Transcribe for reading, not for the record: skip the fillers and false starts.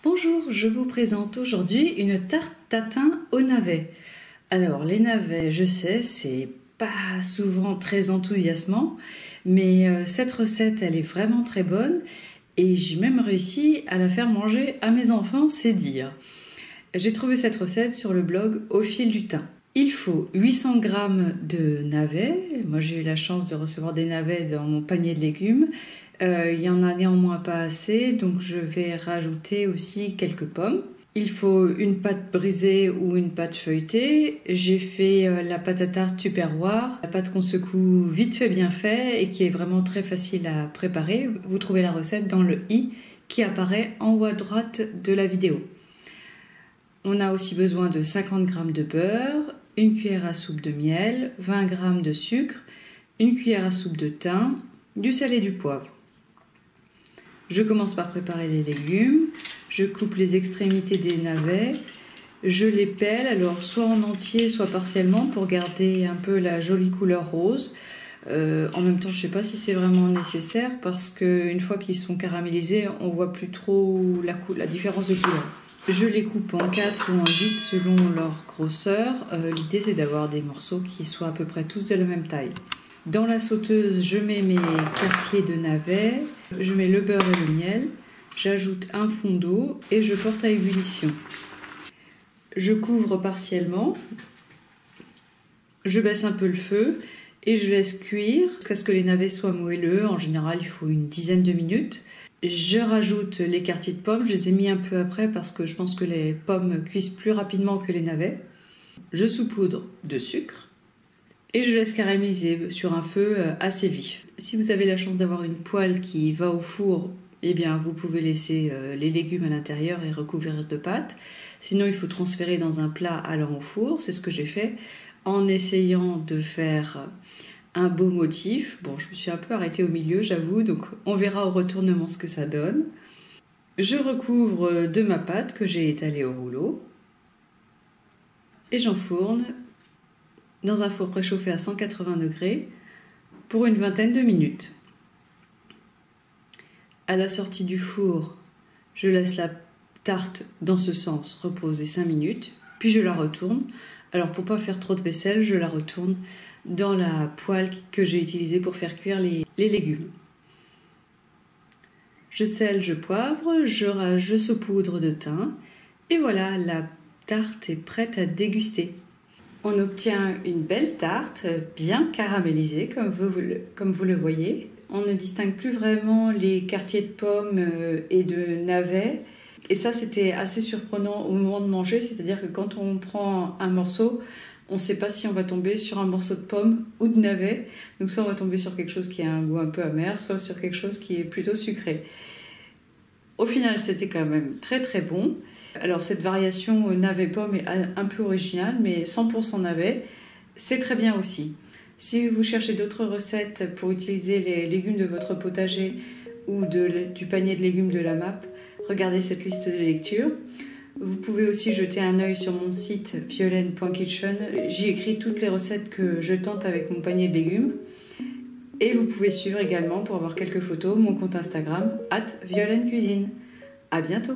Bonjour, je vous présente aujourd'hui une tarte tatin aux navets. Alors les navets, je sais, c'est pas souvent très enthousiasmant, mais cette recette elle est vraiment très bonne et j'ai même réussi à la faire manger à mes enfants, c'est dire. J'ai trouvé cette recette sur le blog Au fil du thym. Il faut 800 g de navets. Moi j'ai eu la chance de recevoir des navets dans mon panier de légumes. Il y en a néanmoins pas assez, donc je vais rajouter aussi quelques pommes. Il faut une pâte brisée ou une pâte feuilletée. J'ai fait la pâte à tarte Tupperware, la pâte qu'on secoue vite fait bien fait et qui est vraiment très facile à préparer. Vous trouvez la recette dans le i qui apparaît en haut à droite de la vidéo. On a aussi besoin de 50 g de beurre, une cuillère à soupe de miel, 20 g de sucre, une cuillère à soupe de thym, du sel et du poivre. Je commence par préparer les légumes, je coupe les extrémités des navets, je les pèle, alors soit en entier, soit partiellement pour garder un peu la jolie couleur rose. En même temps, je ne sais pas si c'est vraiment nécessaire parce qu'une fois qu'ils sont caramélisés, on ne voit plus trop la différence de couleur. Je les coupe en 4 ou en 8 selon leur grosseur. L'idée c'est d'avoir des morceaux qui soient à peu près tous de la même taille. Dans la sauteuse, je mets mes quartiers de navets, je mets le beurre et le miel, j'ajoute un fond d'eau et je porte à ébullition. Je couvre partiellement, je baisse un peu le feu et je laisse cuire jusqu'à ce que les navets soient moelleux. En général, il faut une dizaine de minutes. Je rajoute les quartiers de pommes, je les ai mis un peu après parce que je pense que les pommes cuisent plus rapidement que les navets. Je saupoudre de sucre. Et je laisse caraméliser sur un feu assez vif. Si vous avez la chance d'avoir une poêle qui va au four, eh bien vous pouvez laisser les légumes à l'intérieur et recouvrir de pâte. Sinon il faut transférer dans un plat allant au four, c'est ce que j'ai fait en essayant de faire un beau motif. Bon, je me suis un peu arrêtée au milieu, j'avoue, donc on verra au retournement ce que ça donne. Je recouvre de ma pâte que j'ai étalée au rouleau et j'enfourne dans un four préchauffé à 180 degrés pour une vingtaine de minutes. À la sortie du four, je laisse la tarte dans ce sens reposer 5 minutes, puis je la retourne. Alors pour ne pas faire trop de vaisselle, je la retourne dans la poêle que j'ai utilisée pour faire cuire les légumes. Je sèle, je poivre, je saupoudre de thym et voilà, la tarte est prête à déguster. On obtient une belle tarte, bien caramélisée comme vous le voyez. On ne distingue plus vraiment les quartiers de pommes et de navets. Et ça, c'était assez surprenant au moment de manger, c'est-à-dire que quand on prend un morceau, on ne sait pas si on va tomber sur un morceau de pomme ou de navet. Donc soit on va tomber sur quelque chose qui a un goût un peu amer, soit sur quelque chose qui est plutôt sucré. Au final, c'était quand même très très bon. Alors cette variation navet-pomme est un peu originale, mais 100% navet, c'est très bien aussi. Si vous cherchez d'autres recettes pour utiliser les légumes de votre potager ou du panier de légumes de la MAP, regardez cette liste de lecture. Vous pouvez aussi jeter un œil sur mon site violaine.kitchen. J'y écris toutes les recettes que je tente avec mon panier de légumes. Et vous pouvez suivre également pour avoir quelques photos mon compte Instagram @violeinecuisine. À bientôt.